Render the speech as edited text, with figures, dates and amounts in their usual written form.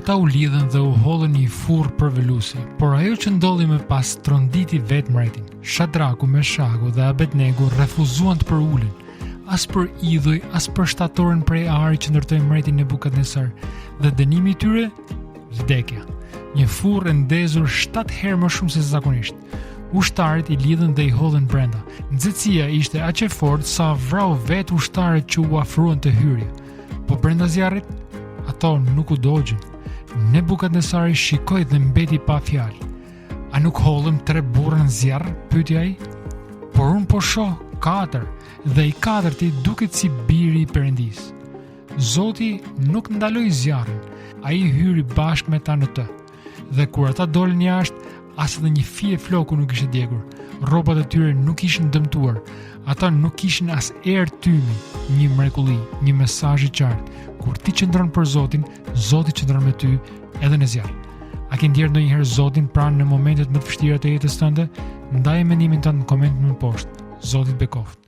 Ata u lidhen dhe u hollën një furr përvelusi, por ajo që ndodhi më pas tronditi vetë mbretin. Shadraku, Meshaku dhe Abednego refuzuan të përulen, as për idhuj, as për shtatorën prej ari që ndërtoi mbreti Nebukadnesar, dhe dënimi i tyre, vdekja. Një furrë e ndezur 7 herë më shumë se zakonisht. Ushtarët i lidhen dhe i hodhen brenda. Nxehtësia ishte aq e fortë sa vrau vetë ushtarët që u afruan të hyrje. Po brenda zjarrit, ato nuk u dogjën. Nebukadnesari shikoi dhe mbeti pa fjalë. A nuk hollëm 3 burra në zjarr? Pyeti ai. Por unë po shoh 4, dhe i 4-ti duket si biri i Perëndis. Zoti nuk ndaloi zjarrin, ai hyri bashkë me ta në të. Dhe kur ata dolën jashtë, as edhe një fije floku nuk ishte djegur. Rrobat e tyre nuk ishin dëmtuar. Ata nuk kishin as erë tymi, një mrekulli, një mesazh i qartë. Kur ti qëndron për Zotin, Zoti qëndron me ty edhe në zjarr. A ke ndjerë ndonjëherë Zotin pranë në momentet më të vështira të jetës tënde? Ndaje mendimin tënd në komentin më poshtë. Zoti të bekoft.